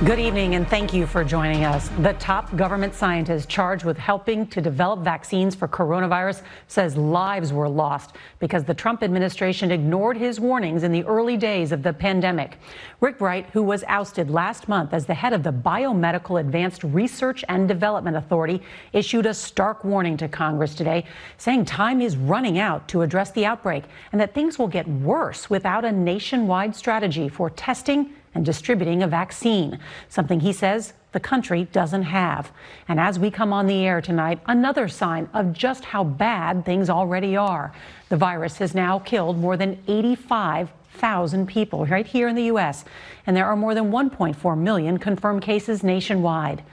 Good evening, and thank you for joining us. The top government scientist charged with helping to develop vaccines for coronavirus says lives were lost because the Trump administration ignored his warnings in the early days of the pandemic. Rick Bright, who was ousted last month as the head of the Biomedical Advanced Research and Development Authority, issued a stark warning to Congress today, saying time is running out to address the outbreak and that things will get worse without a nationwide strategy for testing and distributing a vaccine, something he says the country doesn't have. And as we come on the air tonight, another sign of just how bad things already are. The virus has now killed more than 85,000 people right here in the U.S., and there are more than 1.4 million confirmed cases nationwide.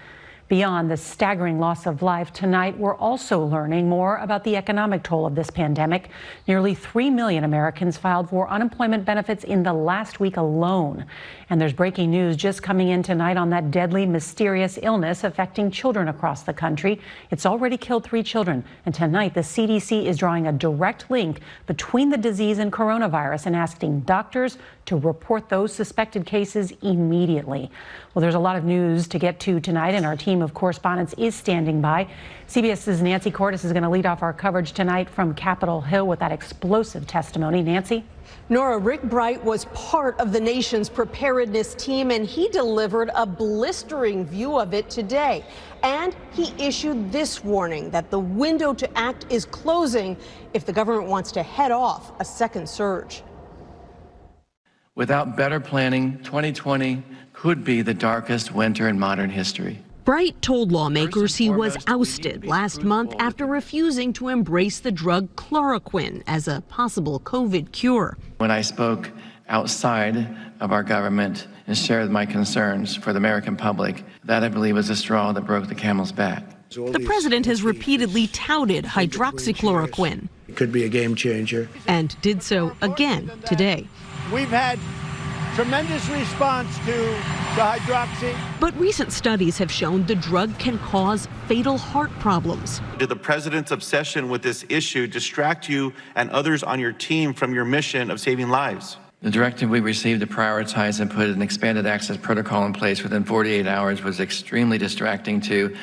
Beyond the staggering loss of life, tonight we're also learning more about the economic toll of this pandemic. Nearly 3 million Americans filed for unemployment benefits in the last week alone. And there's breaking news just coming in tonight on that deadly, mysterious illness affecting children across the country. It's already killed 3 children. And tonight, the CDC is drawing a direct link between the disease and coronavirus and asking doctors to report those suspected cases immediately. Well, there's a lot of news to get to tonight, and our team of correspondents is standing by. CBS's Nancy Cordes is going to lead off our coverage tonight from Capitol Hill with that explosive testimony. Nancy? Nora, Rick Bright was part of the nation's preparedness team, and he delivered a blistering view of it today. And he issued this warning that the window to act is closing if the government wants to head off a second surge. Without better planning, 2020 could be the darkest winter in modern history. Bright told lawmakers he was ousted last month after refusing to embrace the drug chloroquine as a possible COVID cure. When I spoke outside of our government and shared my concerns for the American public, that I believe was the straw that broke the camel's back. The president has repeatedly touted hydroxychloroquine. It could be a game changer. And did so again today. We've had tremendous response to the hydroxy. But recent studies have shown the drug can cause fatal heart problems. Did the president's obsession with this issue distract you and others on your team from your mission of saving lives? The directive we received to prioritize and put an expanded access protocol in place within 48 hours was extremely distracting to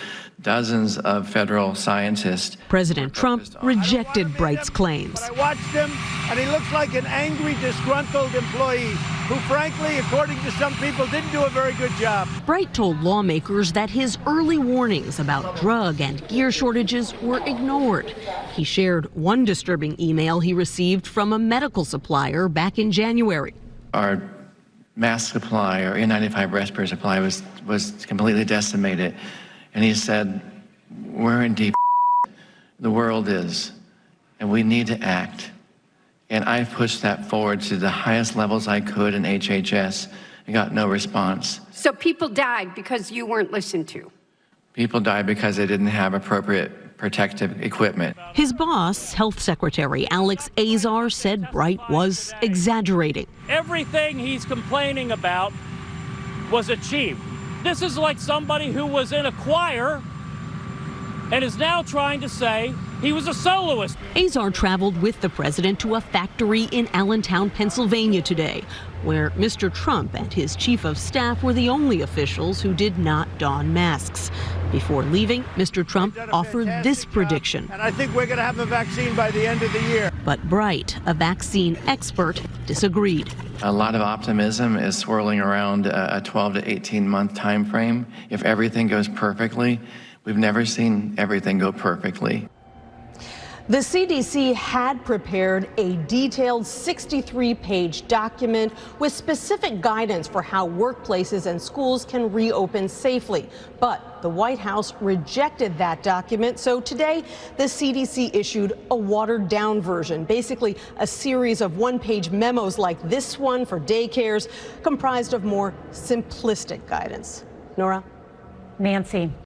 dozens of federal scientists. President Trump rejected Bright's claims. But I watched him, and he looks like an angry, disgruntled employee who, frankly, according to some people, didn't do a very good job. Bright told lawmakers that his early warnings about drug and gear shortages were ignored. He shared one disturbing email he received from a medical supplier back in January. Our mask supply, or N95 respirator supply, was completely decimated. And he said, we're in deep, the world is, and we need to act. And I pushed that forward to the highest levels I could in HHS and got no response. So people died because you weren't listened to? People died because they didn't have appropriate protective equipment. His boss, Health Secretary Alex Azar, said Bright was exaggerating. Everything he's complaining about was achieved. This is like somebody who was in a choir and is now trying to say he was a soloist. Azar traveled with the president to a factory in Allentown, Pennsylvania today, where Mr. Trump and his chief of staff were the only officials who did not don masks. Before leaving, Mr. Trump offered this prediction. And I think we're going to have a vaccine by the end of the year. But Bright, a vaccine expert, disagreed. A lot of optimism is swirling around a 12 to 18 month time frame. If everything goes perfectly, we've never seen everything go perfectly. The CDC had prepared a detailed 63-page document with specific guidance for how workplaces and schools can reopen safely. But the White House rejected that document. So today, the CDC issued a watered-down version, basically a series of one-page memos like this one for daycares, comprised of more simplistic guidance. Nora? Nancy.